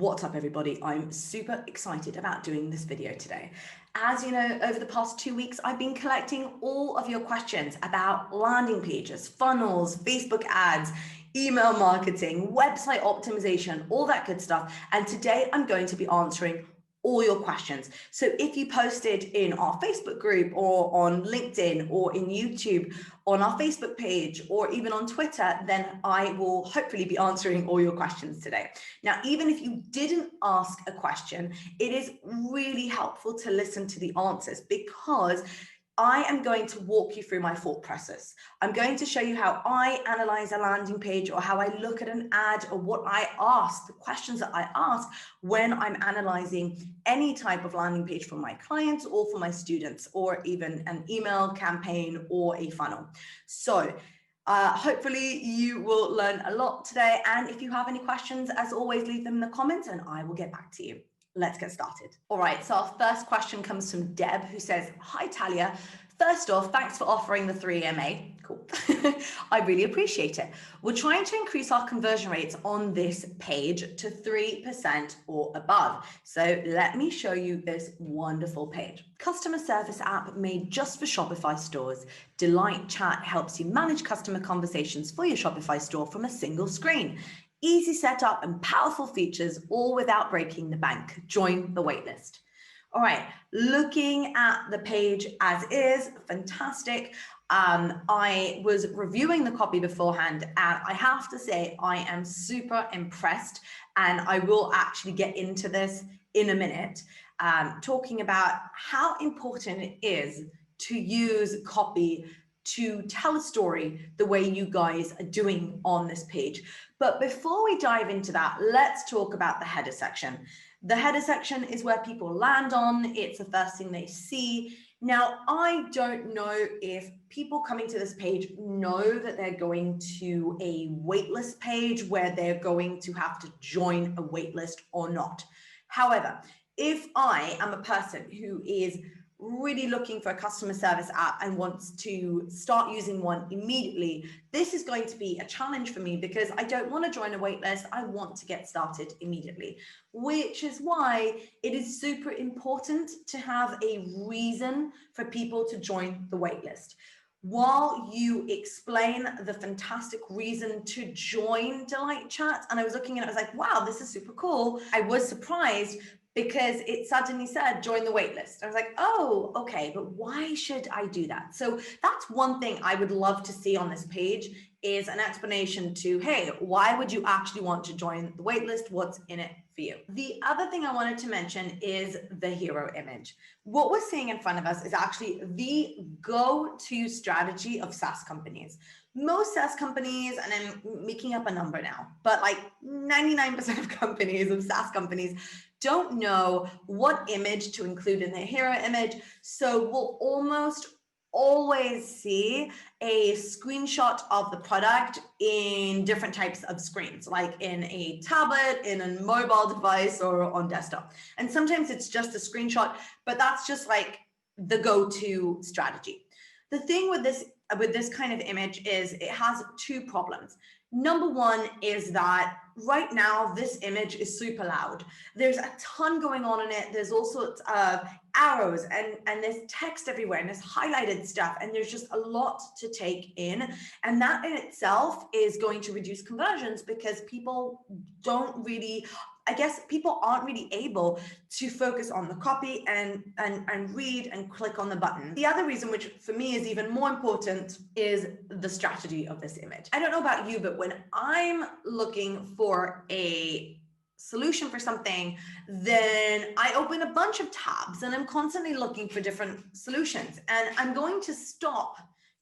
What's up, everybody? I'm super excited about doing this video today. As you know, over the past 2 weeks, I've been collecting all of your questions about landing pages, funnels, Facebook ads, email marketing, website optimization, all that good stuff. And today I'm going to be answering all your questions. So if you posted in our Facebook group or on LinkedIn or in YouTube, on our Facebook page, or even on Twitter, then I will hopefully be answering all your questions today. Now, even if you didn't ask a question, it is really helpful to listen to the answers because I am going to walk you through my thought process. I'm going to show you how I analyze a landing page or how I look at an ad or what I ask, the questions that I ask when I'm analyzing any type of landing page for my clients or for my students, or even an email campaign or a funnel. So hopefully you will learn a lot today. And if you have any questions, as always, leave them in the comments and I will get back to you. Let's get started. All right, so our first question comes from Deb, who says, "Hi, Talia. First off, thanks for offering the 3MA. Cool. I really appreciate it. We're trying to increase our conversion rates on this page to 3% or above. So let me show you this wonderful page. Customer service app made just for Shopify stores. Delight Chat helps you manage customer conversations for your Shopify store from a single screen. Easy setup and powerful features, all without breaking the bank. Join the waitlist." All right, looking at the page as is, fantastic. I was reviewing the copy beforehand, and I have to say I am super impressed, and I will actually get into this in a minute, talking about how important it is to use copy to tell a story the way you guys are doing on this page. But before we dive into that, let's talk about the header section. The header section is where people land on. It's the first thing they see. Now, I don't know if people coming to this page know that they're going to a waitlist page where they're going to have to join a waitlist or not. However, if I am a person who is really looking for a customer service app and wants to start using one immediately, this is going to be a challenge for me because I don't want to join a waitlist. I want to get started immediately, which is why it is super important to have a reason for people to join the waitlist. While you explain the fantastic reason to join Delight Chat, and I was looking at it, I was like, wow, this is super cool. I was surprised because it suddenly said join the waitlist. I was like, oh, okay, but why should I do that? So that's one thing I would love to see on this page is an explanation to, hey, why would you actually want to join the waitlist? What's in it for you? The other thing I wanted to mention is the hero image. What we're seeing in front of us is actually the go-to strategy of SaaS companies. Most SaaS companies, and I'm making up a number now, but like 99% of companies, of SaaS companies, don't know what image to include in their hero image. So we'll almost always see a screenshot of the product in different types of screens, like in a tablet, in a mobile device, or on desktop. And sometimes it's just a screenshot, but that's just like the go-to strategy. The thing with this kind of image is it has two problems. Number one is that right now this image is super loud. There's a ton going on in it. There's all sorts of arrows and there's text everywhere and there's highlighted stuff and there's just a lot to take in. And that in itself is going to reduce conversions because people don't really, I guess people aren't really able to focus on the copy and read and click on the button. The other reason, which for me is even more important, is the strategy of this image. I don't know about you, but when I'm looking for a solution for something, then I open a bunch of tabs and I'm constantly looking for different solutions. And I'm going to stop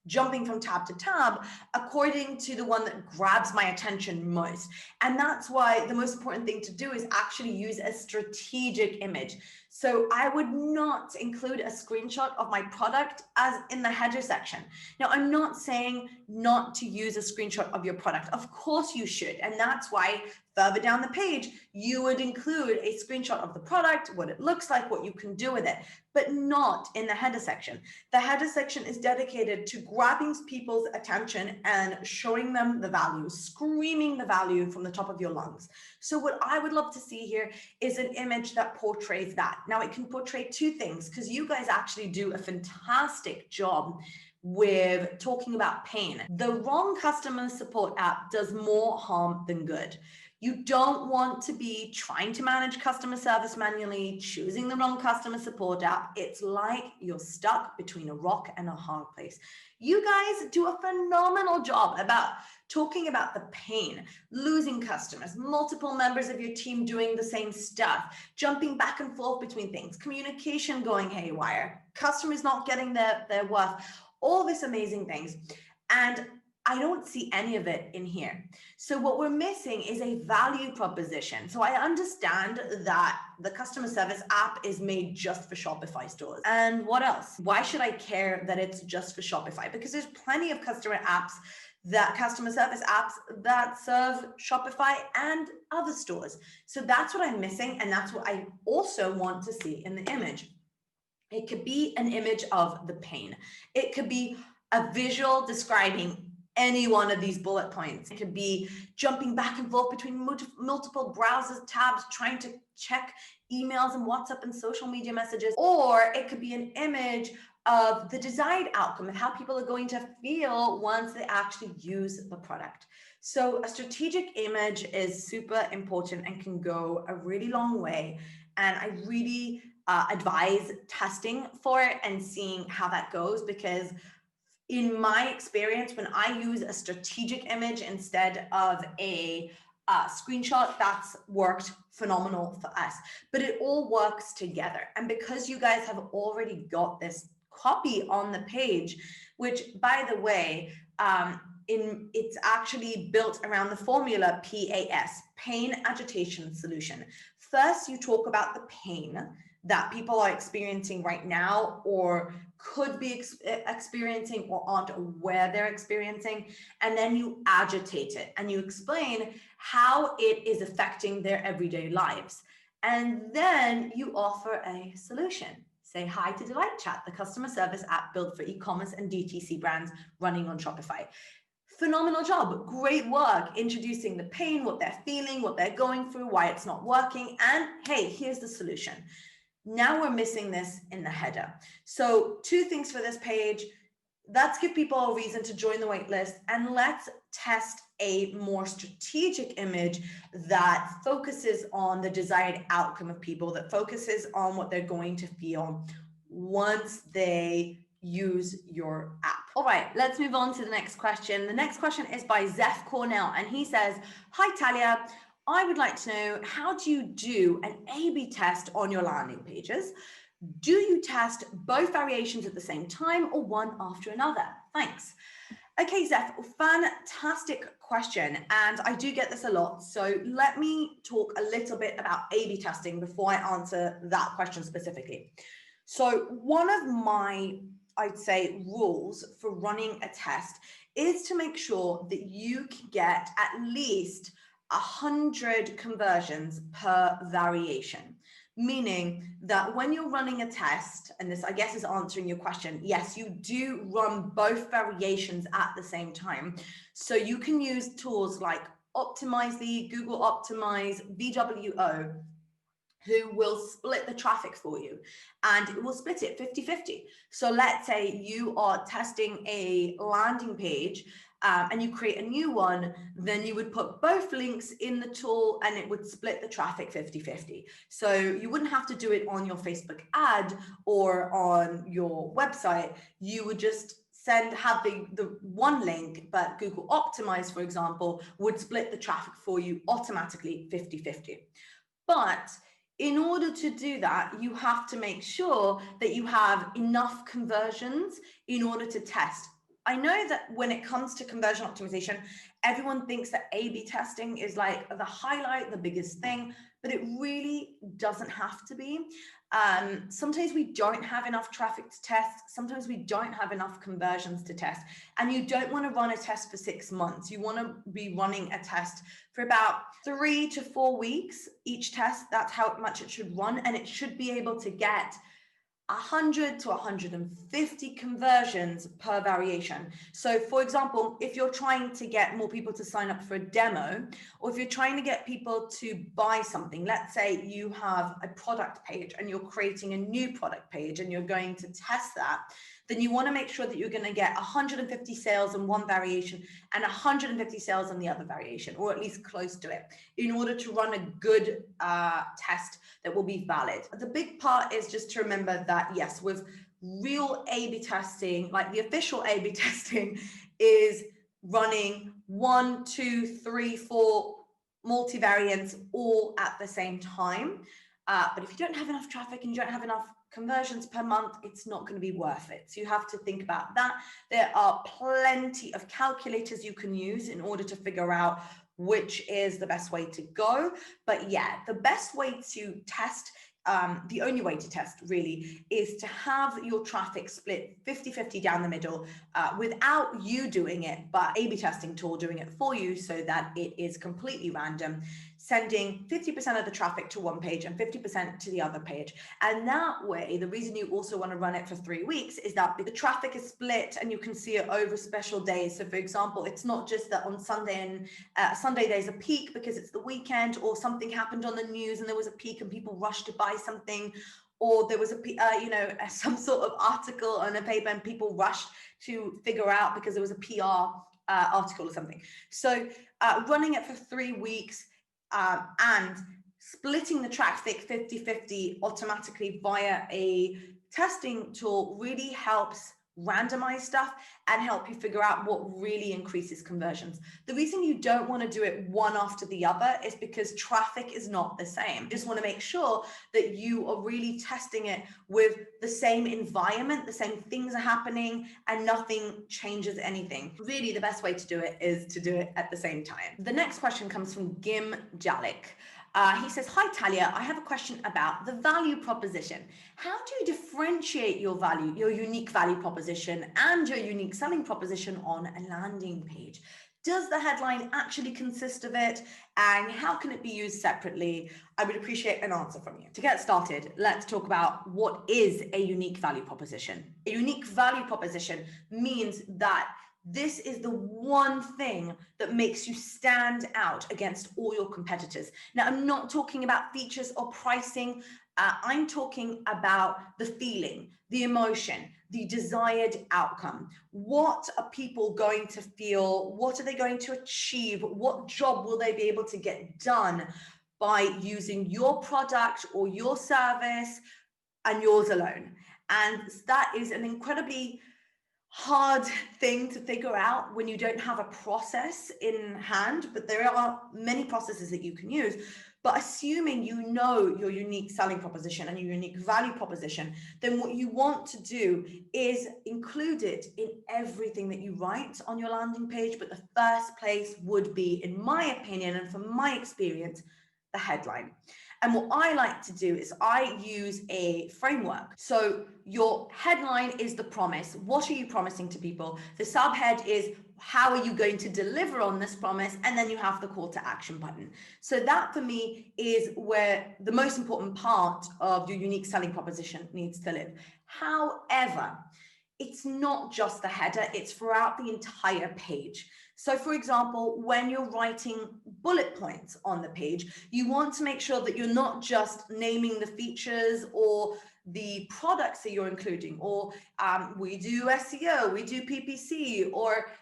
jumping from tab to tab according to the one that grabs my attention most. And that's why the most important thing to do is actually use a strategic image. So I would not include a screenshot of my product as in the header section. Now, I'm not saying not to use a screenshot of your product. Of course you should. And that's why Further down the page, you would include a screenshot of the product, what it looks like, what you can do with it, but not in the header section. The header section is dedicated to grabbing people's attention and showing them the value, screaming the value from the top of your lungs. So what I would love to see here is an image that portrays that. Now it can portray two things, because you guys actually do a fantastic job with talking about pain. The wrong customer support app does more harm than good. You don't want to be trying to manage customer service manually, choosing the wrong customer support app. It's like you're stuck between a rock and a hard place. You guys do a phenomenal job about talking about the pain, losing customers, multiple members of your team doing the same stuff, jumping back and forth between things, communication going haywire, customers not getting their worth, all this amazing things. And I don't see any of it in here. So what we're missing is a value proposition. So I understand that the customer service app is made just for Shopify stores. And what else? Why should I care that it's just for Shopify? Because there's plenty of customer service apps that serve Shopify and other stores. So that's what I'm missing. And that's what I also want to see in the image. It could be an image of the pain. It could be a visual describing any one of these bullet points. It could be jumping back and forth between multiple browser tabs, trying to check emails and WhatsApp and social media messages. Or it could be an image of the desired outcome and how people are going to feel once they actually use the product. So a strategic image is super important and can go a really long way. And I really advise testing for it and seeing how that goes, because in my experience, when I use a strategic image instead of a screenshot, that's worked phenomenal for us. But it all works together. And because you guys have already got this copy on the page, which by the way, it's actually built around the formula PAS, pain agitation solution. First, you talk about the pain that people are experiencing right now or could be experiencing or aren't aware they're experiencing. And then you agitate it and you explain how it is affecting their everyday lives. And then you offer a solution. Say hi to Delight Chat, the customer service app built for e-commerce and DTC brands running on Shopify. Phenomenal job, great work introducing the pain, what they're feeling, what they're going through, why it's not working, and hey, here's the solution. Now we're missing this in the header. So two things for this page. Let's give people a reason to join the waitlist, and let's test a more strategic image that focuses on the desired outcome of people, that focuses on what they're going to feel once they use your app. All right, let's move on to the next question. The next question is by Zeph Cornell, and he says, "Hi Talia, I would like to know, how do you do an A/B test on your landing pages? Do you test both variations at the same time or one after another? Thanks." Okay, Zeph, fantastic question. And I do get this a lot. So let me talk a little bit about A/B testing before I answer that question specifically. So one of my, I'd say, rules for running a test is to make sure that you can get at least 100 conversions per variation, meaning that when you're running a test, and this I guess is answering your question, yes, you do run both variations at the same time. So you can use tools like Optimizely, Google Optimize, VWO, who will split the traffic for you, and it will split it 50-50. So let's say you are testing a landing page and you create a new one, then you would put both links in the tool and it would split the traffic 50-50. So you wouldn't have to do it on your Facebook ad or on your website. You would just have the one link, but Google Optimize, for example, would split the traffic for you automatically 50-50. But in order to do that, you have to make sure that you have enough conversions in order to test. I know that when it comes to conversion optimization, everyone thinks that A/B testing is like the highlight, the biggest thing, but it really doesn't have to be. Sometimes we don't have enough traffic to test. Sometimes we don't have enough conversions to test. And you don't want to run a test for 6 months. You want to be running a test for about 3 to 4 weeks each test. That's how much it should run. And it should be able to get 100 to 150 conversions per variation. So for example, if you're trying to get more people to sign up for a demo, or if you're trying to get people to buy something, let's say you have a product page and you're creating a new product page and you're going to test that, then you want to make sure that you're going to get 150 sales in one variation and 150 sales in the other variation, or at least close to it, in order to run a good test that will be valid. The big part is just to remember that, yes, with real A/B testing, like the official A/B testing is running 1, 2, 3, 4 multivariants all at the same time. But if you don't have enough traffic and you don't have enough conversions per month, it's not going to be worth it. So you have to think about that. There are plenty of calculators you can use in order to figure out which is the best way to go. But yeah, the best way to test, the only way to test really, is to have your traffic split 50-50 down the middle without you doing it, but A/B testing tool doing it for you so that it is completely random, sending 50% of the traffic to one page and 50% to the other page. And that way, the reason you also want to run it for 3 weeks is that the traffic is split and you can see it over special days. So for example, it's not just that on Sunday there's a peak because it's the weekend, or something happened on the news and there was a peak and people rushed to buy something, or there was some sort of article on a paper and people rushed to figure out because there was a PR article or something. So running it for 3 weeks, and splitting the traffic 50-50 automatically via a testing tool really helps randomize stuff and help you figure out what really increases conversions. The reason you don't want to do it one after the other is because traffic is not the same. You just want to make sure that you are really testing it with the same environment, the same things are happening, and nothing changes anything. Really, the best way to do it is to do it at the same time. The next question comes from Gim Jalik. He says, "Hi Talia, I have a question about the value proposition. How do you differentiate your value, your unique value proposition and your unique selling proposition on a landing page? Does the headline actually consist of it? And how can it be used separately? I would appreciate an answer from you." To get started, let's talk about what is a unique value proposition. A unique value proposition means that this is the one thing that makes you stand out against all your competitors. Now, I'm not talking about features or pricing. I'm talking about the feeling, the emotion, the desired outcome. What are people going to feel? What are they going to achieve? What job will they be able to get done by using your product or your service and yours alone? And that is an incredibly hard thing to figure out when you don't have a process in hand, but there are many processes that you can use. But assuming you know your unique selling proposition and your unique value proposition, then what you want to do is include it in everything that you write on your landing page. But the first place would be, in my opinion and from my experience, the headline. And what I like to do is I use a framework. So your headline is the promise. What are you promising to people? The subhead is how are you going to deliver on this promise? And then you have the call to action button. So that for me is where the most important part of your unique selling proposition needs to live. However, it's not just the header, it's throughout the entire page. So for example, when you're writing bullet points on the page, you want to make sure that you're not just naming the features or the products that you're including, or we do SEO, we do PPC, or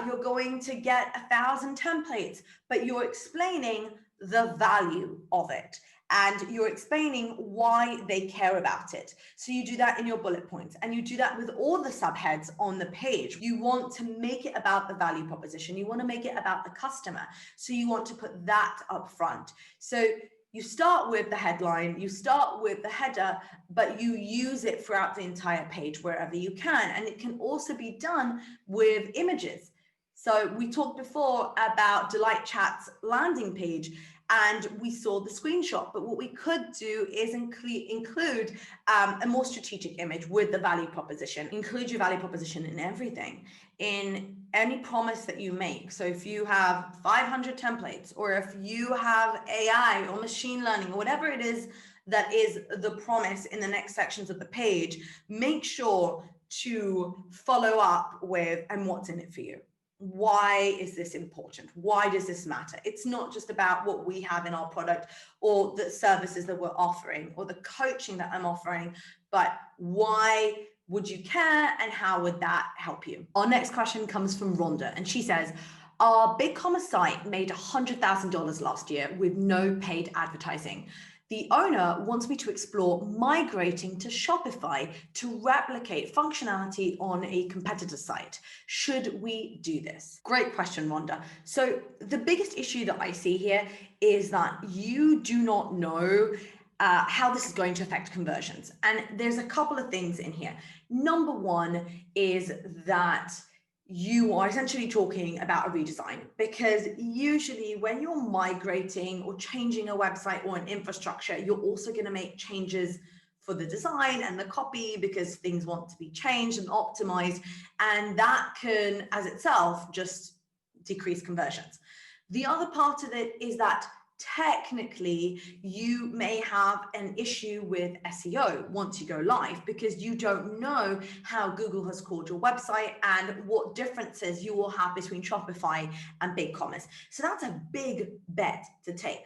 you're going to get 1,000 templates, but you're explaining the value of it. And you're explaining why they care about it. So you do that in your bullet points, and you do that with all the subheads on the page. You want to make it about the value proposition. You want to make it about the customer. So you want to put that up front. So you start with the headline, you start with the header, but you use it throughout the entire page wherever you can. And it can also be done with images. So we talked before about Delight Chat's landing page. and we saw the screenshot. But what we could do is include a more strategic image with the value proposition. Include your value proposition in everything, in any promise that you make. So if you have 500 templates, or if you have AI or machine learning or whatever it is that is the promise in the next sections of the page, make sure to follow up with, and what's in it for you? Why is this important? Why does this matter? It's not just about what we have in our product or the services that we're offering or the coaching that I'm offering, but why would you care and how would that help you? Our next question comes from Rhonda, and she says, our BigCommerce site made $100,000 last year with no paid advertising. The owner wants me to explore migrating to Shopify to replicate functionality on a competitor site. Should we do this? Great question, Rhonda. So the biggest issue that I see here is that you do not know how this is going to affect conversions. And there's a couple of things in here. Number one is that you are essentially talking about a redesign, because usually when you're migrating or changing a website or an infrastructure, you're also going to make changes for the design and the copy because things want to be changed and optimized. And that can, as itself, just decrease conversions. The other part of it is that technically you may have an issue with SEO once you go live, because you don't know how Google has called your website and what differences you will have between Shopify and BigCommerce. So that's a big bet to take.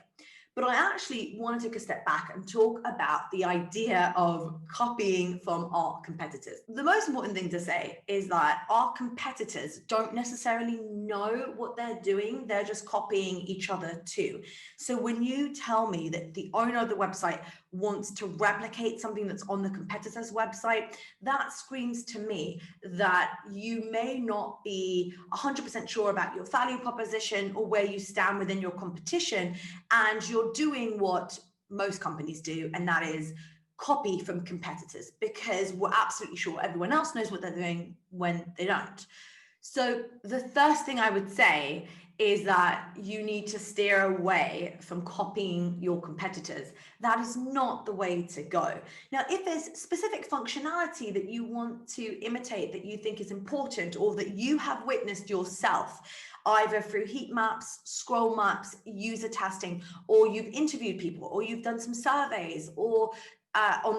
But I actually want to take a step back and talk about the idea of copying from our competitors. The most important thing to say is that our competitors don't necessarily know what they're doing. They're just copying each other too. So when you tell me that the owner of the website wants to replicate something that's on the competitor's website, that screams to me that you may not be 100% sure about your value proposition or where you stand within your competition, and you're doing what most companies do, and that is copy from competitors, because we're absolutely sure everyone else knows what they're doing when they don't. So the first thing I would say is that you need to steer away from copying your competitors. That is not the way to go. Now, if there's specific functionality that you want to imitate that you think is important, or that you have witnessed yourself, either through heat maps, scroll maps, user testing, or you've interviewed people, or you've done some surveys, or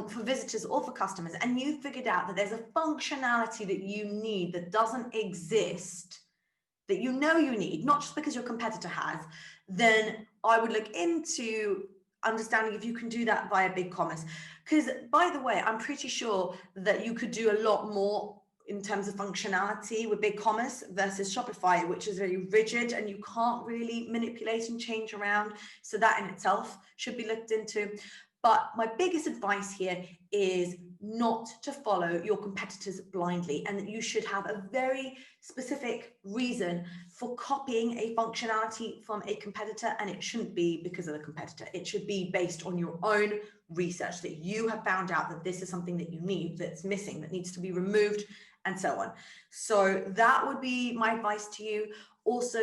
for visitors or for customers, and you figured out that there's a functionality that you need that doesn't exist, that you know you need, not just because your competitor has, then I would look into understanding if you can do that via BigCommerce. Because, by the way, I'm pretty sure that you could do a lot more in terms of functionality with BigCommerce versus Shopify, which is very rigid and you can't really manipulate and change around. So that in itself should be looked into. But my biggest advice here is not to follow your competitors blindly, and that you should have a very specific reason for copying a functionality from a competitor, and it shouldn't be because of the competitor. It should be based on your own research, that you have found out that this is something that you need, that's missing, that needs to be removed, and so on. So that would be my advice to you. Also,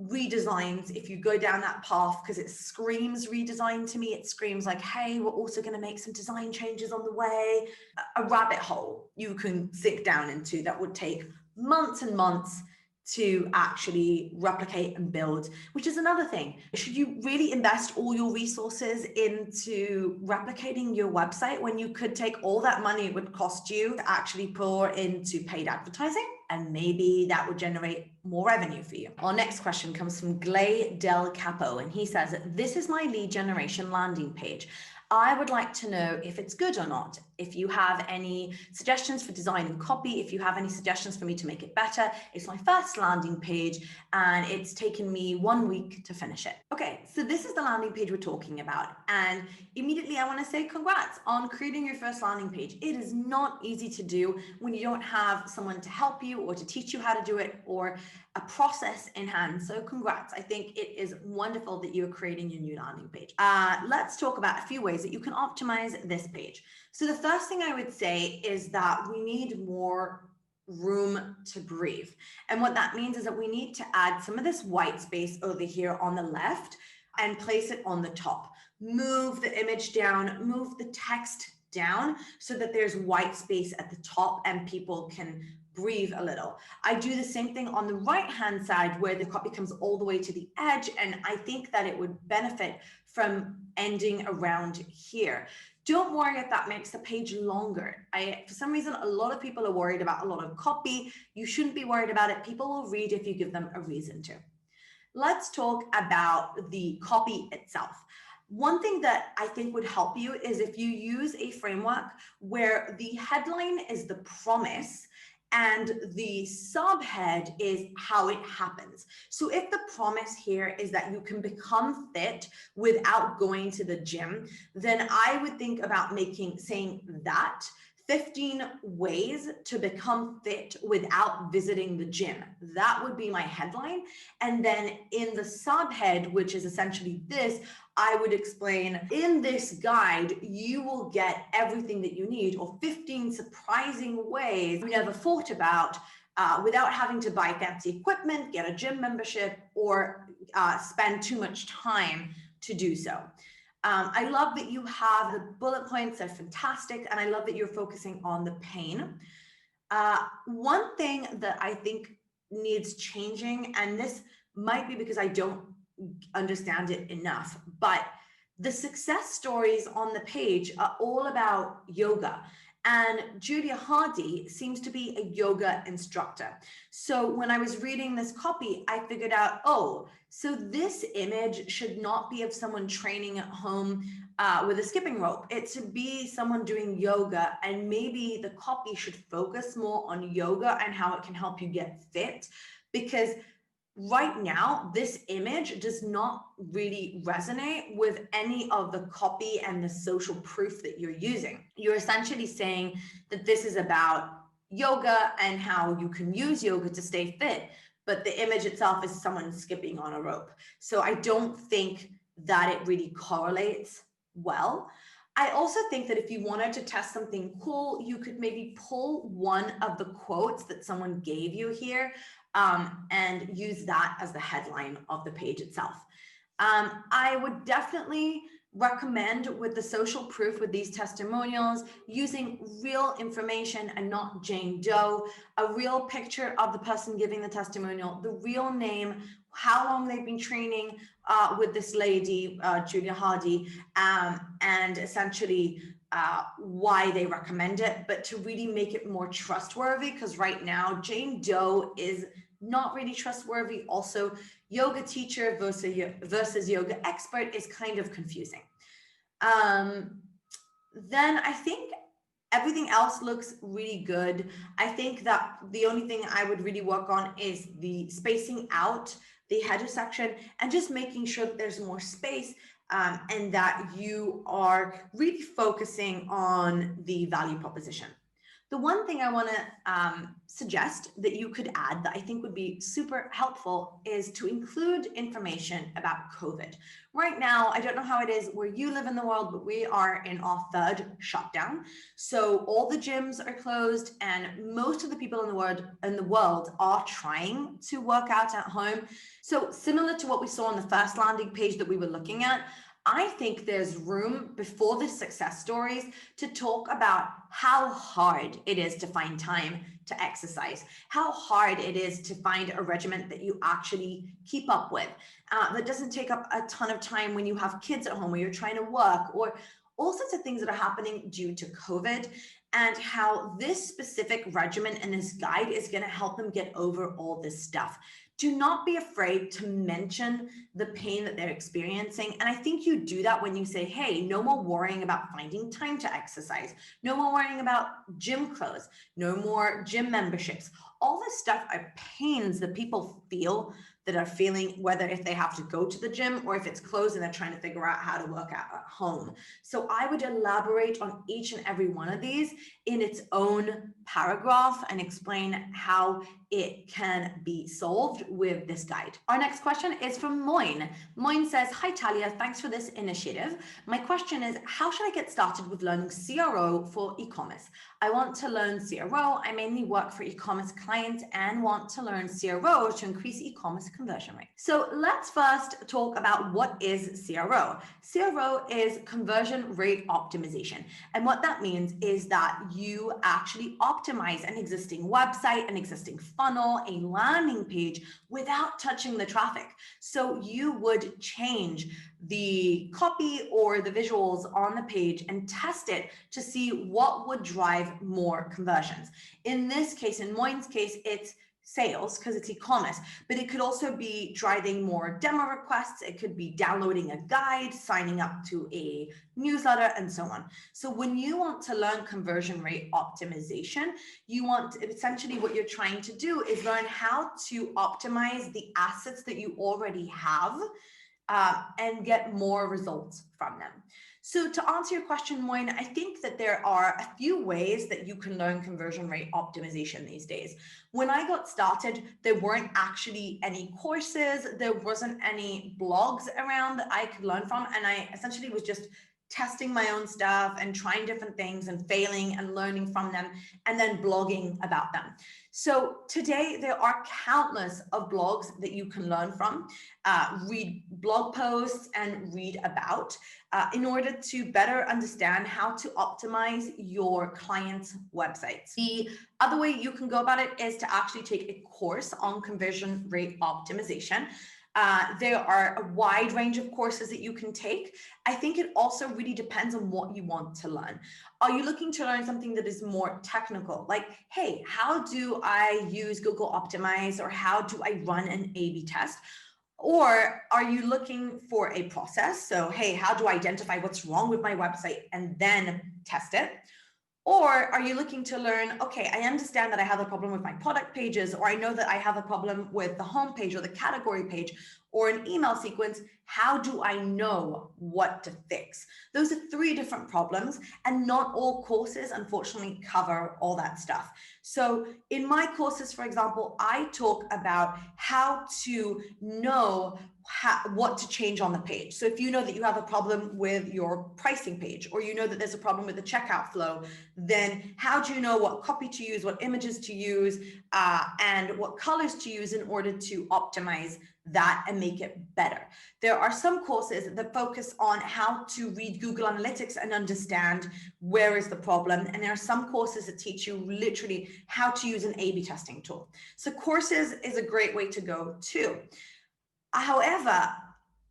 redesigns, if you go down that path, because it screams redesign to me, it screams like, hey, we're also going to make some design changes on the way. A rabbit hole you can sink down into that would take months and months to actually replicate and build, which is another thing. Should you really invest all your resources into replicating your website when you could take all that money it would cost you to actually pour into paid advertising? And maybe that would generate more revenue for you. Our next question comes from Glay Del Capo, and he says, this is my lead generation landing page. I would like to know if it's good or not. If you have any suggestions for design and copy, if you have any suggestions for me to make it better. It's my first landing page and it's taken me 1 week to finish it. Okay, so this is the landing page we're talking about. And immediately I want to say congrats on creating your first landing page. It is not easy to do when you don't have someone to help you or to teach you how to do it, or a process in hand. So congrats. I think it is wonderful that you're creating your new landing page. Let's talk about a few ways that you can optimize this page. So the first thing I would say is that we need more room to breathe. And what that means is that we need to add some of this white space over here on the left and place it on the top. Move the image down, move the text down so that there's white space at the top and people can breathe a little. I do the same thing on the right-hand side where the copy comes all the way to the edge, and I think that it would benefit from ending around here. Don't worry if that makes the page longer. For some reason, a lot of people are worried about a lot of copy. You shouldn't be worried about it. People will read if you give them a reason to. Let's talk about the copy itself. One thing that I think would help you is if you use a framework where the headline is the promise and the subhead is how it happens. So if the promise here is that you can become fit without going to the gym, then I would think about saying that 15 ways to become fit without visiting the gym. That would be my headline. And then in the subhead, which is essentially this, I would explain, in this guide, you will get everything that you need, or 15 surprising ways you never thought about without having to buy fancy equipment, get a gym membership, or spend too much time to do so. I love that you have the bullet points, they're fantastic, and I love that you're focusing on the pain. One thing that I think needs changing, and this might be because I don't understand it enough, but the success stories on the page are all about yoga. And Julia Hardy seems to be a yoga instructor. So when I was reading this copy, I figured out, oh, so this image should not be of someone training at home with a skipping rope. It should be someone doing yoga, and maybe the copy should focus more on yoga and how it can help you get fit, because right now, this image does not really resonate with any of the copy and the social proof that you're using. You're essentially saying that this is about yoga and how you can use yoga to stay fit, but the image itself is someone skipping on a rope. So I don't think that it really correlates well. I also think that if you wanted to test something cool, you could maybe pull one of the quotes that someone gave you here and use that as the headline of the page itself. I would definitely recommend, with the social proof with these testimonials, using real information and not Jane Doe, a real picture of the person giving the testimonial, the real name, how long they've been training with this lady, Julia Hardy, and essentially why they recommend it, but to really make it more trustworthy, because right now Jane Doe is not really trustworthy. Also, yoga teacher versus yoga expert is kind of confusing. Then I think everything else looks really good. I think that the only thing I would really work on is the spacing out the header section and just making sure that there's more space and that you are really focusing on the value proposition. The one thing I want to suggest that you could add that I think would be super helpful is to include information about COVID. Right now, I don't know how it is where you live in the world, but we are in our third shutdown. So all the gyms are closed, and most of the people in the world are trying to work out at home. So similar to what we saw on the first landing page that we were looking at, I think there's room before the success stories to talk about how hard it is to find time to exercise, how hard it is to find a regimen that you actually keep up with, that doesn't take up a ton of time when you have kids at home, where you're trying to work, or all sorts of things that are happening due to COVID, and how this specific regimen and this guide is going to help them get over all this stuff. Do not be afraid to mention the pain that they're experiencing. And I think you do that when you say, hey, no more worrying about finding time to exercise, no more worrying about gym clothes, no more gym memberships. All this stuff are pains that people feel, that are feeling, whether if they have to go to the gym or if it's closed and they're trying to figure out how to work out at home. So I would elaborate on each and every one of these in its own paragraph and explain how it can be solved with this guide. Our next question is from Moin. Moin says, hi Talia, thanks for this initiative. My question is, how should I get started with learning CRO for e-commerce? I want to learn CRO. I mainly work for e-commerce clients and want to learn CRO to increase e-commerce conversion rate. So let's first talk about what is CRO. CRO is conversion rate optimization. And what that means is that you actually optimize an existing website, an existing funnel, a landing page without touching the traffic. So you would change the copy or the visuals on the page and test it to see what would drive more conversions. In this case, in Moin's case, it's sales because it's e-commerce, but it could also be driving more demo requests. It could be downloading a guide, signing up to a newsletter, and so on. So when you want to learn conversion rate optimization, you want essentially what you're trying to do is learn how to optimize the assets that you already have and get more results from them. So to answer your question, Moin, I think that there are a few ways that you can learn conversion rate optimization these days. When I got started, there weren't actually any courses, there wasn't any blogs around that I could learn from, and I essentially was just testing my own stuff and trying different things and failing and learning from them and then blogging about them. So today there are countless of blogs that you can learn from, read blog posts and read about in order to better understand how to optimize your clients' websites. The other way you can go about it is to actually take a course on conversion rate optimization. There are a wide range of courses that you can take. I think it also really depends on what you want to learn. Are you looking to learn something that is more technical? Like, hey, how do I use Google Optimize, or how do I run an A/B test? Or are you looking for a process? So, hey, how do I identify what's wrong with my website and then test it? Or are you looking to learn, okay, I understand that I have a problem with my product pages, or I know that I have a problem with the home page or the category page or an email sequence. How do I know what to fix? Those are three different problems, and not all courses, unfortunately, cover all that stuff. So in my courses, for example, I talk about how to know what to change on the page. So if you know that you have a problem with your pricing page, or you know that there's a problem with the checkout flow, then how do you know what copy to use, what images to use, and what colors to use in order to optimize that and make it better? There are some courses that focus on how to read Google Analytics and understand where is the problem. And there are some courses that teach you literally how to use an A/B testing tool. So courses is a great way to go too. However,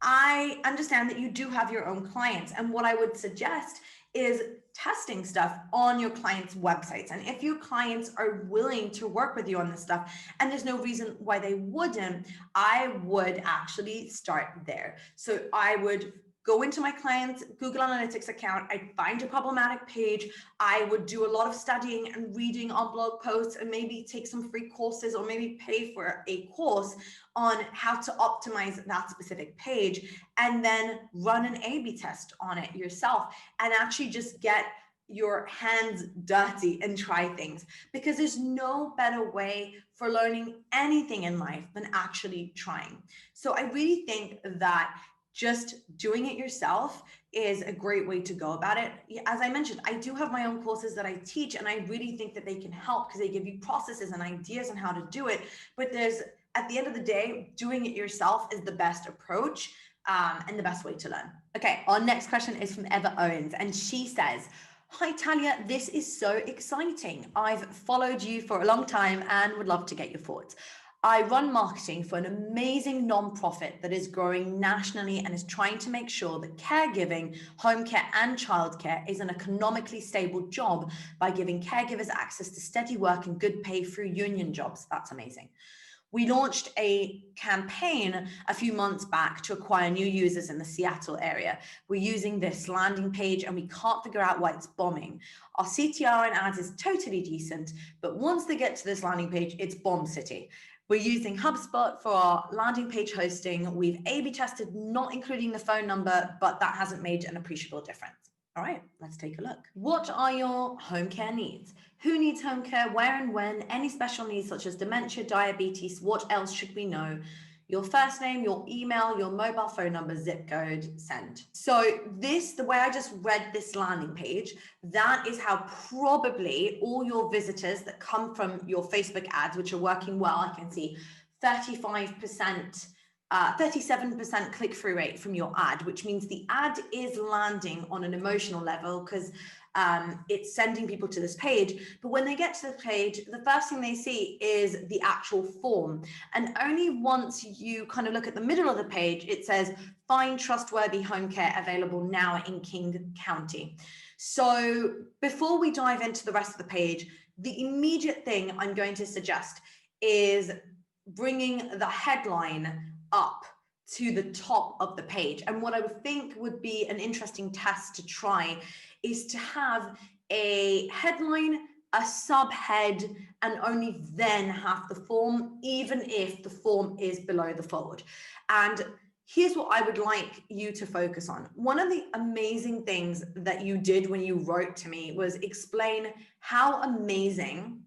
I understand that you do have your own clients, and what I would suggest is testing stuff on your clients' websites. And if your clients are willing to work with you on this stuff, and there's no reason why they wouldn't, I would actually start there. So I would go into my client's Google Analytics account, I'd find a problematic page, I would do a lot of studying and reading on blog posts, and maybe take some free courses, or maybe pay for a course on how to optimize that specific page, and then run an A/B test on it yourself and actually just get your hands dirty and try things, because there's no better way for learning anything in life than actually trying. So I really think that just doing it yourself is a great way to go about it. As I mentioned, I do have my own courses that I teach, and I really think that they can help because they give you processes and ideas on how to do it. But at the end of the day, doing it yourself is the best approach and the best way to learn. Okay, our next question is from Eva Owens, and she says, "Hi Talia, this is so exciting. I've followed you for a long time and would love to get your thoughts. I run marketing for an amazing nonprofit that is growing nationally and is trying to make sure that caregiving, home care, and childcare is an economically stable job by giving caregivers access to steady work and good pay through union jobs." That's amazing. We launched a campaign a few months back to acquire new users in the Seattle area. We're using this landing page and we can't figure out why it's bombing. Our CTR and ads is totally decent, but once they get to this landing page, it's bomb city. We're using HubSpot for our landing page hosting. We've A/B tested, not including the phone number, but that hasn't made an appreciable difference. All right, let's take a look. What are your home care needs? Who needs home care, where and when? Any special needs such as dementia, diabetes? What else should we know? Your first name, your email, your mobile phone number, zip code, send. So the way I just read this landing page, that is how probably all your visitors that come from your Facebook ads, which are working well, I can see 35%, 37% click-through rate from your ad, which means the ad is landing on an emotional level because it's sending people to this page. But when they get to the page, the first thing they see is the actual form. And only once you kind of look at the middle of the page, it says, find trustworthy home care available now in King County. So before we dive into the rest of the page, the immediate thing I'm going to suggest is bringing the headline up to the top of the page. And what I would think would be an interesting test to try is to have a headline, a subhead, and only then have the form, even if the form is below the fold. And here's what I would like you to focus on. One of the amazing things that you did when you wrote to me was explain how amazing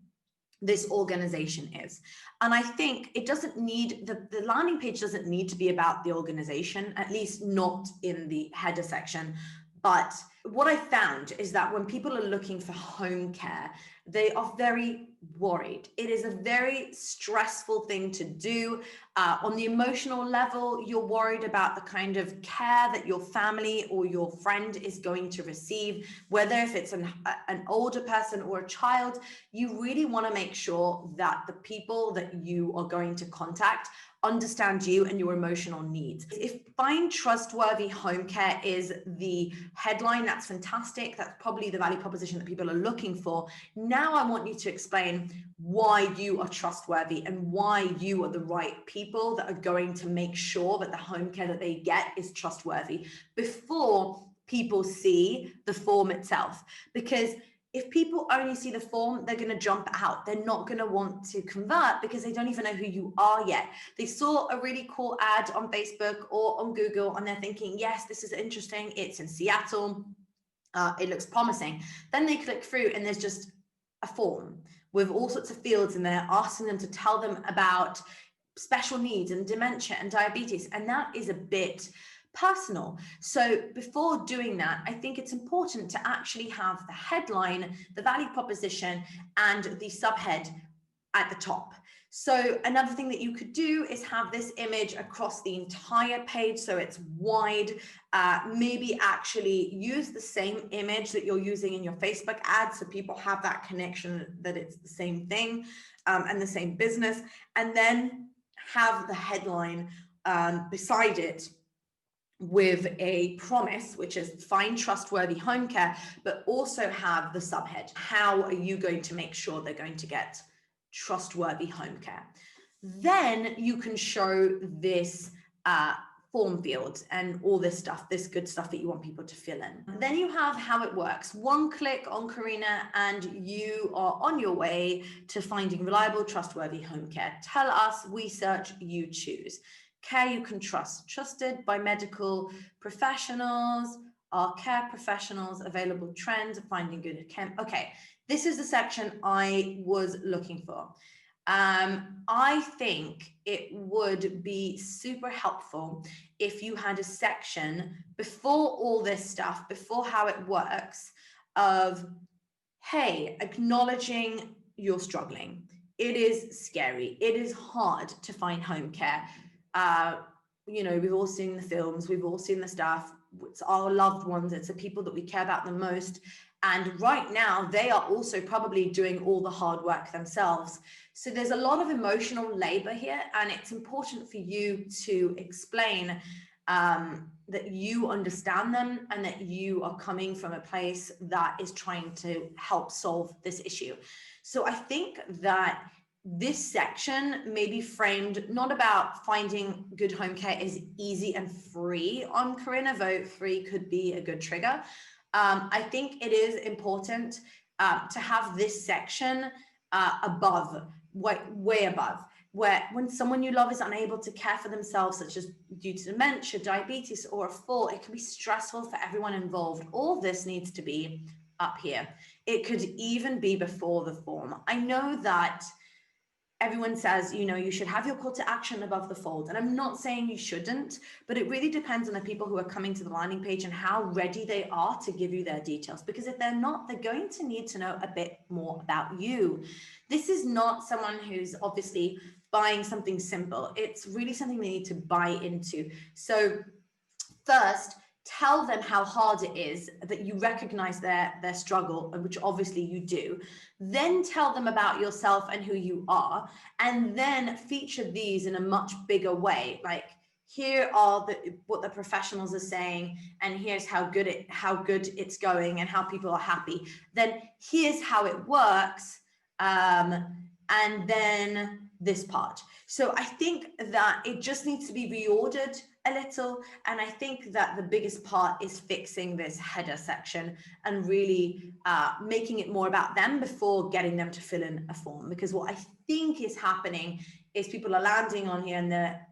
this organization is. And I think it doesn't need, the landing page doesn't need to be about the organization, at least not in the header section. But what I found is that when people are looking for home care, they are very worried. It is a very stressful thing to do. On the emotional level, you're worried about the kind of care that your family or your friend is going to receive, whether if it's an older person or a child. You really want to make sure that the people that you are going to contact understand you and your emotional needs. If find trustworthy home care is the headline, that's fantastic. That's probably the value proposition that people are looking for. Now I want you to explain why you are trustworthy and why you are the right people that are going to make sure that the home care that they get is trustworthy before people see the form itself. Because if people only see the form, they're going to jump out. They're not going to want to convert because they don't even know who you are yet. They saw a really cool ad on Facebook or on Google and they're thinking, yes, this is interesting. It's in Seattle. It looks promising. Then they click through and there's just a form with all sorts of fields in there asking them to tell them about special needs and dementia and diabetes. And that is a bit personal. So before doing that, I think it's important to actually have the headline, the value proposition, and the subhead at the top. So another thing that you could do is have this image across the entire page so it's wide. Maybe actually use the same image that you're using in your Facebook ads so people have that connection that it's the same thing and the same business. And then have the headline beside it with a promise, which is find trustworthy home care, but also have the subhead. How are you going to make sure they're going to get trustworthy home care? Then you can show this form field and all this stuff, this good stuff that you want people to fill in. Then you have how it works. One click on Karina and you are on your way to finding reliable, trustworthy home care. Tell us, we search, you choose. Care you can trust, trusted by medical professionals, are care professionals, available trends, finding good care. Okay, this is the section I was looking for. I think it would be super helpful if you had a section before all this stuff, before how it works, of, hey, acknowledging you're struggling. It is scary. It is hard to find home care. You know, we've all seen the films, we've all seen the stuff. It's our loved ones, it's the people that we care about the most. And right now, they are also probably doing all the hard work themselves. So there's a lot of emotional labor here, and it's important for you to explain that you understand them and that you are coming from a place that is trying to help solve this issue. So I think that this section may be framed not about finding good home care is easy and free on Karina, though free could be a good trigger. I think it is important to have this section above, way above, where when someone you love is unable to care for themselves, such as due to dementia, diabetes, or a fall, it can be stressful for everyone involved. All this needs to be up here. It could even be before the form. I know that everyone says, you know, you should have your call to action above the fold. And I'm not saying you shouldn't, but it really depends on the people who are coming to the landing page and how ready they are to give you their details. Because if they're not, they're going to need to know a bit more about you. This is not someone who's obviously buying something simple. It's really something they need to buy into. So first, tell them how hard it is, that you recognize their struggle, which obviously you do. Then tell them about yourself and who you are, and then feature these in a much bigger way. Like, here are what the professionals are saying, and here's how good it's going and how people are happy. Then here's how it works, and then this part. So I think that it just needs to be reordered a little. And I think that the biggest part is fixing this header section and really making it more about them before getting them to fill in a form. Because what I think is happening is people are landing on here and they're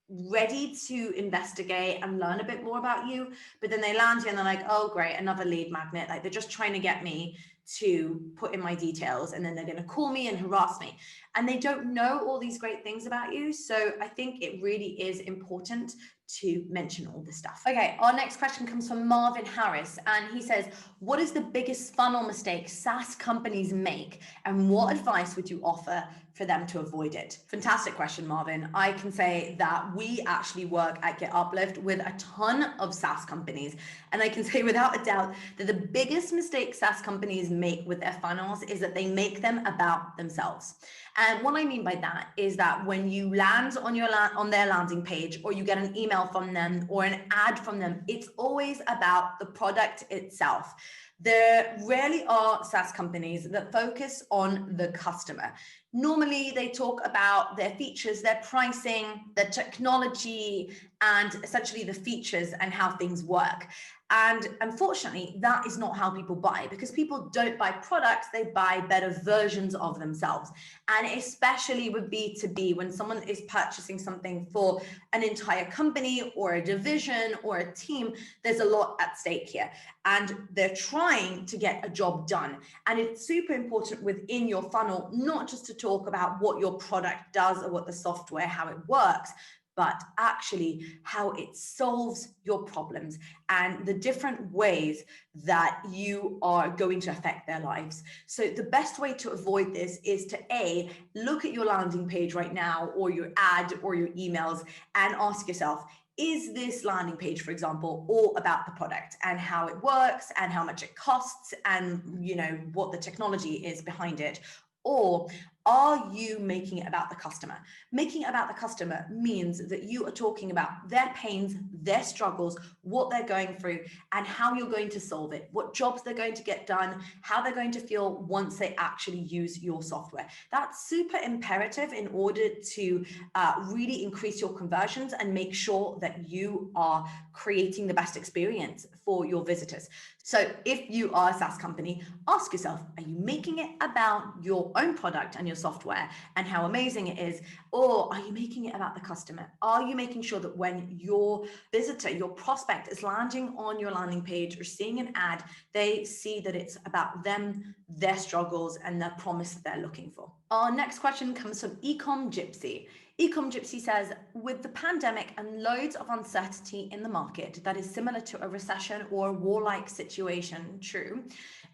ready to investigate and learn a bit more about you, but then they land here and they're like, oh great, another lead magnet. Like, they're just trying to get me to put in my details, and then they're going to call me and harass me, and they don't know all these great things about you. So I think it really is important to mention all this stuff. Okay, our next question comes from Marvin Harris, and he says, what is the biggest funnel mistake SaaS companies make, and what advice would you offer for them to avoid it? Fantastic question, Marvin. I can say that we actually work at Get Uplift with a ton of SaaS companies, and I can say without a doubt that the biggest mistake SaaS companies make with their funnels is that they make them about themselves. And what I mean by that is that when you land on their landing page, or you get an email from them or an ad from them, it's always about the product itself. There rarely are SaaS companies that focus on the customer. Normally, they talk about their features, their pricing, their technology, and essentially the features and how things work. And unfortunately, that is not how people buy, because people don't buy products, they buy better versions of themselves. And especially with B2B, when someone is purchasing something for an entire company or a division or a team, there's a lot at stake here. And they're trying to get a job done. And it's super important within your funnel, not just to talk about what your product does or what the software, how it works, but actually how it solves your problems and the different ways that you are going to affect their lives. So the best way to avoid this is to look at your landing page right now, or your ad or your emails, and ask yourself, is this landing page, for example, all about the product and how it works and how much it costs and, you know, what the technology is behind it? Or are you making it about the customer? Making it about the customer means that you are talking about their pains, their struggles, what they're going through, and how you're going to solve it, what jobs they're going to get done, how they're going to feel once they actually use your software. That's super imperative in order to really increase your conversions and make sure that you are creating the best experience for your visitors. So if you are a SaaS company, ask yourself, are you making it about your own product and your software and how amazing it is? Or are you making it about the customer? Are you making sure that when your visitor, your prospect is landing on your landing page or seeing an ad, they see that it's about them, their struggles, and the promise that they're looking for? Our next question comes from Ecom Gypsy. Ecom Gypsy says, with the pandemic and loads of uncertainty in the market that is similar to a recession or a war-like situation, true,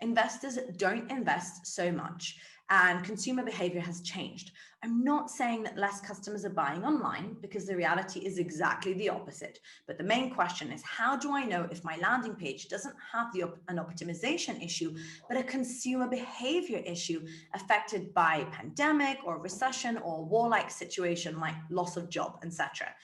investors don't invest so much and consumer behavior has changed. I'm not saying that less customers are buying online, because the reality is exactly the opposite. But the main question is, how do I know if my landing page doesn't have an optimization issue, but a consumer behavior issue affected by pandemic or recession or war-like situation like loss of job, etc.?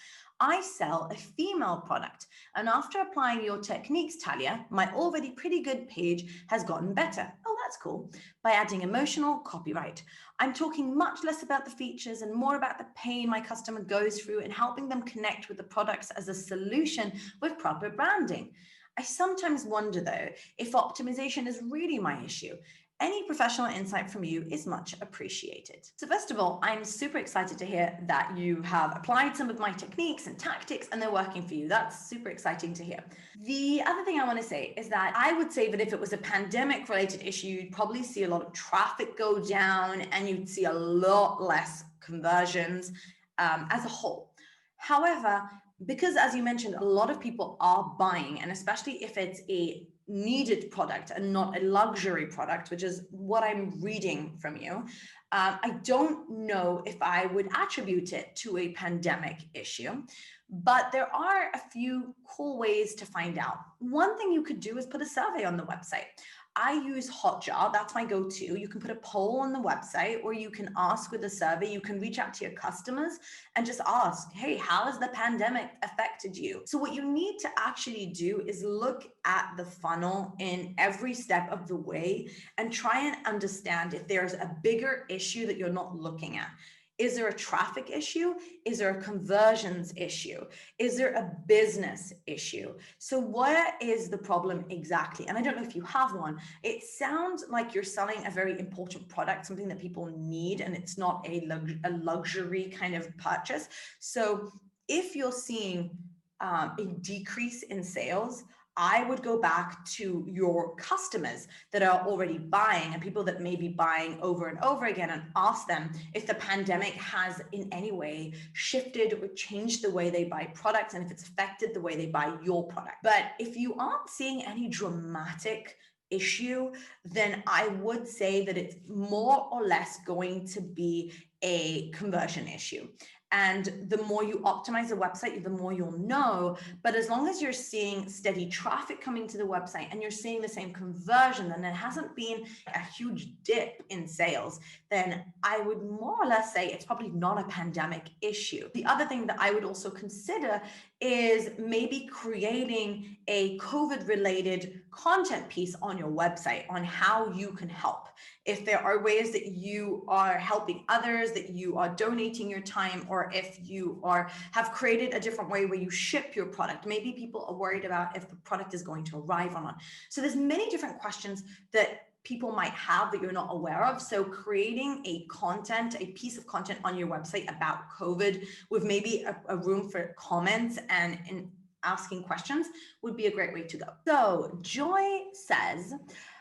I sell a female product, and after applying your techniques, Talia, my already pretty good page has gotten better. Oh, that's cool. By adding emotional copyright. I'm talking much less about the features and more about the pain my customer goes through and helping them connect with the products as a solution with proper branding. I sometimes wonder, though, if optimization is really my issue. Any professional insight from you is much appreciated. So first of all, I'm super excited to hear that you have applied some of my techniques and tactics and they're working for you. That's super exciting to hear. The other thing I want to say is that I would say that if it was a pandemic related issue, you'd probably see a lot of traffic go down and you'd see a lot less conversions as a whole. However, because as you mentioned, a lot of people are buying, and especially if it's a needed product and not a luxury product, which is what I'm reading from you, I don't know if I would attribute it to a pandemic issue, but there are a few cool ways to find out. One thing you could do is put a survey on the website. I use Hotjar, that's my go-to. You can put a poll on the website, or you can ask with a survey. You can reach out to your customers and just ask, hey, how has the pandemic affected you? So what you need to actually do is look at the funnel in every step of the way and try and understand if there's a bigger issue that you're not looking at. Is there a traffic issue? Is there a conversions issue? Is there a business issue? So what is the problem exactly? And I don't know if you have one. It sounds like you're selling a very important product, something that people need, and it's not a luxury kind of purchase. So if you're seeing a decrease in sales, I would go back to your customers that are already buying and people that may be buying over and over again and ask them if the pandemic has in any way shifted or changed the way they buy products and if it's affected the way they buy your product. But if you aren't seeing any dramatic issue, then I would say that it's more or less going to be a conversion issue. And the more you optimize the website, the more you'll know. But as long as you're seeing steady traffic coming to the website and you're seeing the same conversion, and there hasn't been a huge dip in sales, then I would more or less say it's probably not a pandemic issue. The other thing that I would also consider is maybe creating a COVID-related content piece on your website on how you can help. If there are ways that you are helping others, that you are donating your time, or if you have created a different way where you ship your product. Maybe people are worried about if the product is going to arrive or not. So there's many different questions that people might have that you're not aware of. So creating a piece of content on your website about COVID with maybe a room for comments and asking questions would be a great way to go. So Joy says,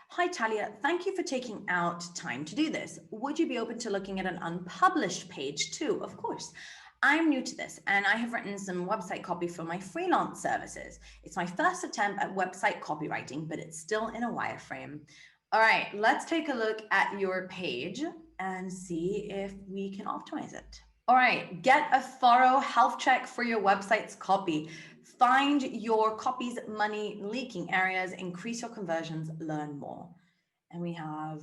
hi, Talia, thank you for taking out time to do this. Would you be open to looking at an unpublished page too? Of course. I'm new to this and I have written some website copy for my freelance services. It's my first attempt at website copywriting, but it's still in a wireframe. All right, let's take a look at your page and see if we can optimize it. All right, get a thorough health check for your website's copy. Find your copy's money leaking areas, increase your conversions, learn more. And we have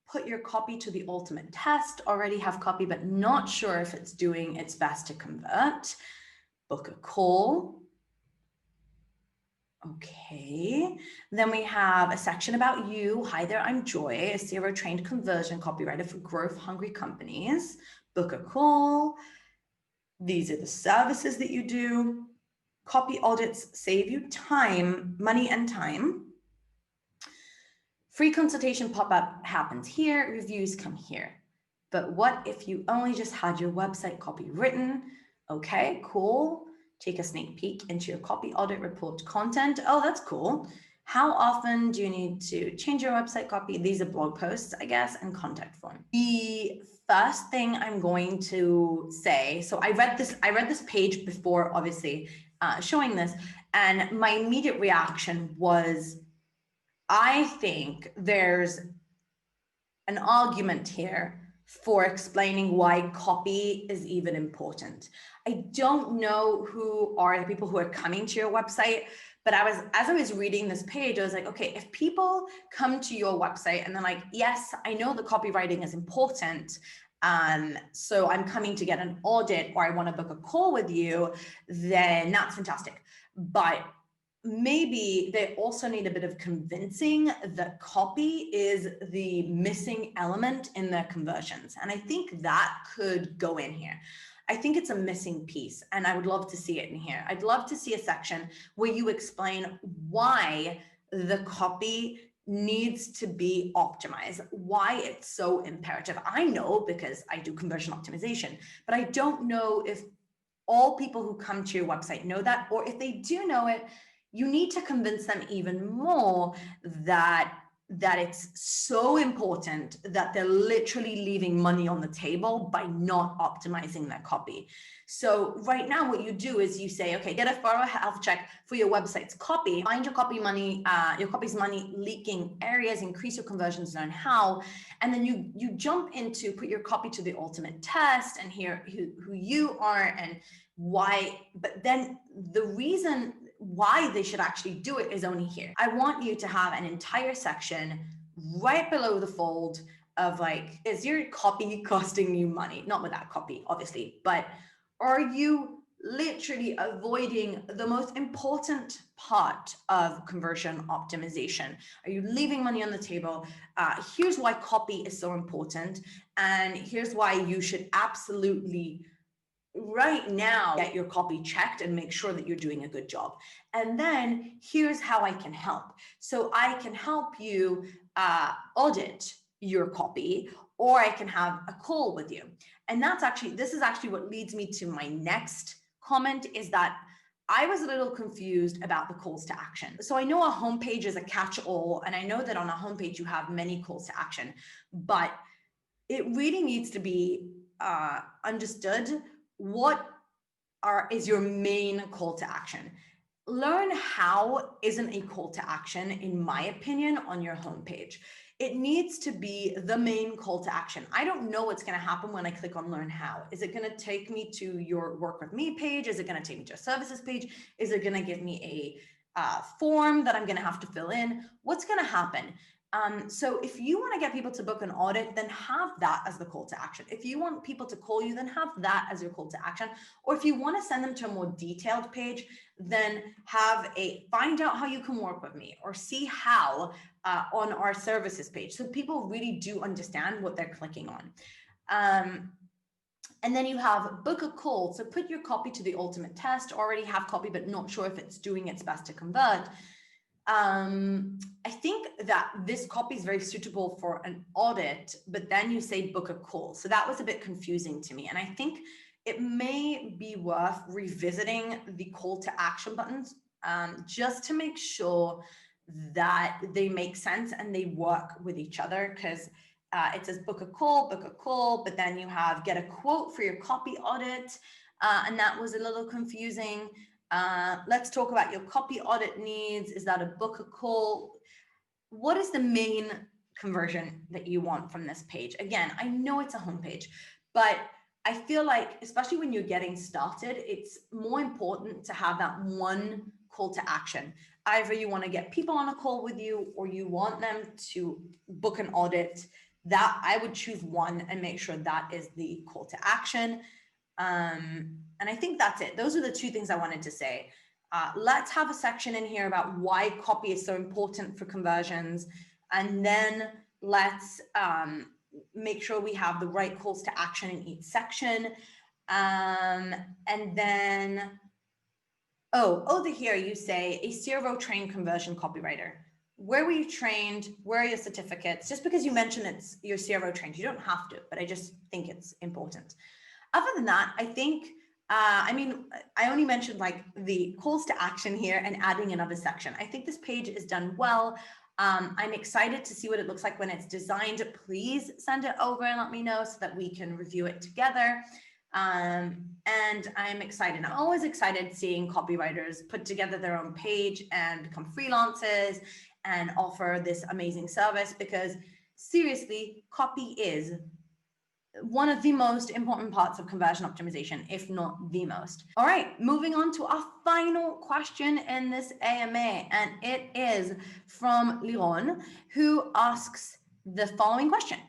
put your copy to the ultimate test, already have copy, but not sure if it's doing its best to convert. Book a call. Okay, then we have a section about you. Hi there, I'm Joy, a Xero trained conversion copywriter for growth hungry companies. Book a call. These are the services that you do. Copy audits save you time, money and time. Free consultation pop-up happens here, reviews come here. But what if you only just had your website copy written? Okay, cool. Take a sneak peek into your copy audit report content. Oh, that's cool. How often do you need to change your website copy? These are blog posts, I guess, and contact form. The first thing I'm going to say, so I read this page before, obviously, showing this, and my immediate reaction was, I think there's an argument here for explaining why copy is even important. I don't know who are the people who are coming to your website, but as I was reading this page, I was like, okay, if people come to your website and they're like, yes, I know the copywriting is important, so I'm coming to get an audit or I want to book a call with you, then that's fantastic. But maybe they also need a bit of convincing that copy is the missing element in their conversions. And I think that could go in here. I think it's a missing piece and I would love to see it in here. I'd love to see a section where you explain why the copy needs to be optimized, why it's so imperative. I know because I do conversion optimization, but I don't know if all people who come to your website know that, or if they do know it, you need to convince them even more that that it's so important that they're literally leaving money on the table by not optimizing their copy. So right now what you do is you say, okay, get a thorough health check for your website's copy, find your copy's money leaking areas, increase your conversions, learn how, and then you jump into put your copy to the ultimate test and hear who you are and why. But then the reason why they should actually do it is only here. I want you to have an entire section right below the fold of like, is your copy costing you money? Not with that copy, obviously, but are you literally avoiding the most important part of conversion optimization? Are you leaving money on the table? Here's why copy is so important. And here's why you should absolutely right now get your copy checked and make sure that you're doing a good job. And then here's how I can help. So I can help you audit your copy, or I can have a call with you. And this is actually what leads me to my next comment, is that I was a little confused about the calls to action. So I know a homepage is a catch-all, and I know that on a homepage you have many calls to action, but it really needs to be understood what is your main call to action. Learn how isn't a call to action, in my opinion, on your homepage. It needs to be the main call to action. I don't know what's going to happen when I click on learn how. Is it going to take me to your work with me page? Is it going to take me to a services page? Is it going to give me a form that I'm going to have to fill in? What's going to happen? So if you want to get people to book an audit, then have that as the call to action. If you want people to call you, then have that as your call to action. Or if you want to send them to a more detailed page, then find out how you can work with me, or see how on our services page. So people really do understand what they're clicking on. And then you have book a call. So put your copy to the ultimate test, already have copy, but not sure if it's doing its best to convert. I think that this copy is very suitable for an audit, but then you say book a call. So that was a bit confusing to me. And I think it may be worth revisiting the call to action buttons just to make sure that they make sense and they work with each other, because it says book a call, but then you have get a quote for your copy audit. And that was a little confusing. Let's talk about your copy audit needs. Is that a book a call? What is the main conversion that you want from this page? Again, I know it's a homepage, but I feel like, especially when you're getting started, it's more important to have that one call to action. Either you want to get people on a call with you, or you want them to book an audit. That I would choose one and make sure that is the call to action. And I think that's it. Those are the two things I wanted to say. Let's have a section in here about why copy is so important for conversions. And then let's make sure we have the right calls to action in each section. And then, over here you say a CRO trained conversion copywriter. Where were you trained? Where are your certificates? Just because you mention it's your CRO trained, you don't have to, but I just think it's important. Other than that, I think, I only mentioned like the calls to action here and adding another section. I think this page is done well. I'm excited to see what it looks like when it's designed. Please send it over and let me know so that we can review it together. And I'm excited. I'm always excited seeing copywriters put together their own page and become freelancers and offer this amazing service, because seriously, copy is one of the most important parts of conversion optimization, if not the most. All right, moving on to our final question in this AMA, and it is from Liron, who asks the following question.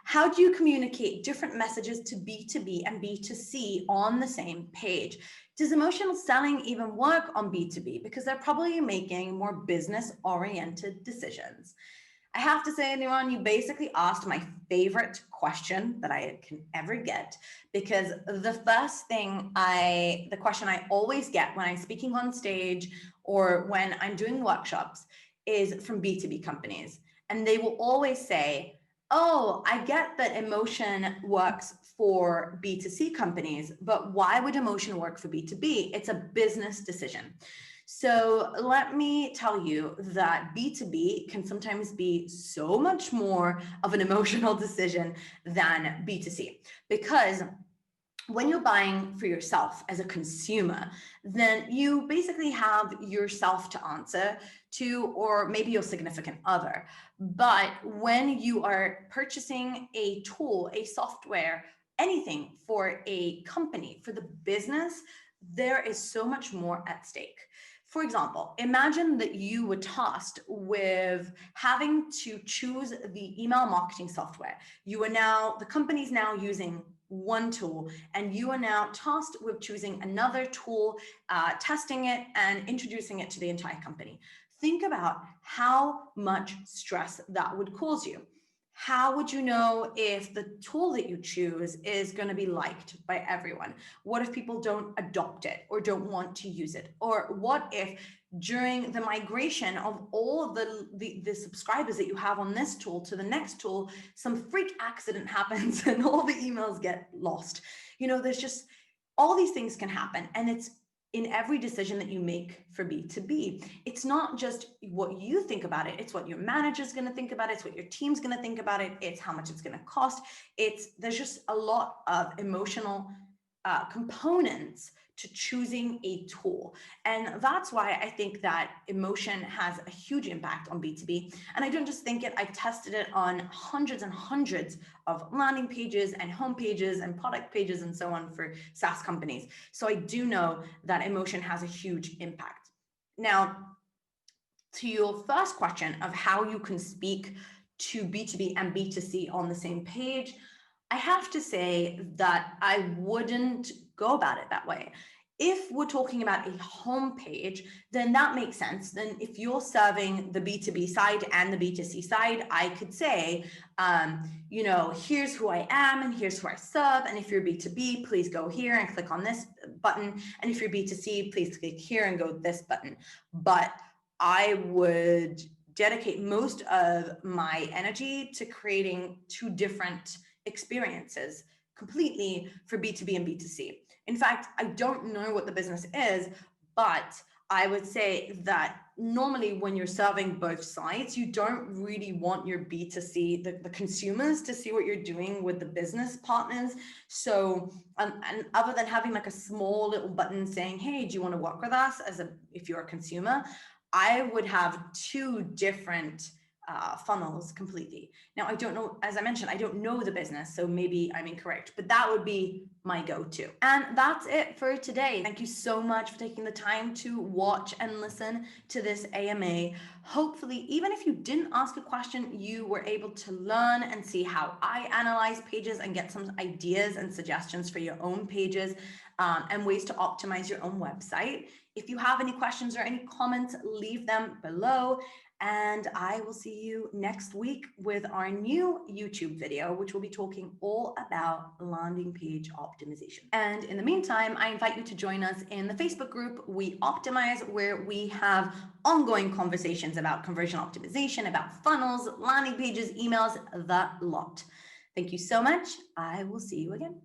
How do you communicate different messages to B2B and B2C on the same page? Does emotional selling even work on B2B? Because they're probably making more business-oriented decisions. I have to say, Liron, you basically asked my favorite question that I can ever get, because the question I always get when I'm speaking on stage or when I'm doing workshops is from B2B companies. And they will always say, oh, I get that emotion works for B2C companies, but why would emotion work for B2B? It's a business decision. So let me tell you that B2B can sometimes be so much more of an emotional decision than B2C, because when you're buying for yourself as a consumer, then you basically have yourself to answer to, or maybe your significant other. But when you are purchasing a tool, a software, anything for a company, for the business, there is so much more at stake. For example, imagine that you were tasked with having to choose the email marketing software. The company's now using one tool, and you are now tasked with choosing another tool, testing it and introducing it to the entire company. Think about how much stress that would cause you. How would you know if the tool that you choose is going to be liked by everyone? What if people don't adopt it or don't want to use it? Or what if during the migration of all the subscribers that you have on this tool to the next tool, some freak accident happens and all the emails get lost? There's just all these things can happen, and it's in every decision that you make for B2B. It's not just what you think about it, it's what your manager's going to think about it, it's what your team's going to think about it, it's how much it's going to cost. There's just a lot of emotional components to choosing a tool. And that's why I think that emotion has a huge impact on B2B. And I don't just think it, I've tested it on hundreds and hundreds of landing pages and home pages and product pages and so on for SaaS companies. So I do know that emotion has a huge impact. Now, to your first question of how you can speak to B2B and B2C on the same page, I have to say that I wouldn't go about it that way. If we're talking about a homepage, then that makes sense. Then if you're serving the B2B side and the B2C side, I could say, here's who I am and here's who I serve. And if you're B2B, please go here and click on this button. And if you're B2C, please click here and go this button. But I would dedicate most of my energy to creating two different experiences completely for B2B and B2C. In fact, I don't know what the business is, but I would say that normally when you're serving both sides, you don't really want your B2C, the consumers, to see what you're doing with the business partners. So, and other than having like a small little button saying, hey, do you want to work with us if you're a consumer, I would have two different funnels completely. Now, I don't know, as I mentioned, I don't know the business, so maybe I'm incorrect, but that would be my go-to. And that's it for today. Thank you so much for taking the time to watch and listen to this AMA. Hopefully, even if you didn't ask a question, you were able to learn and see how I analyze pages and get some ideas and suggestions for your own pages and ways to optimize your own website. If you have any questions or any comments, leave them below. And I will see you next week with our new YouTube video, which will be talking all about landing page optimization. And in the meantime, I invite you to join us in the Facebook group We Optimize, where we have ongoing conversations about conversion optimization, about funnels, landing pages, emails, the lot. Thank you so much. I will see you again.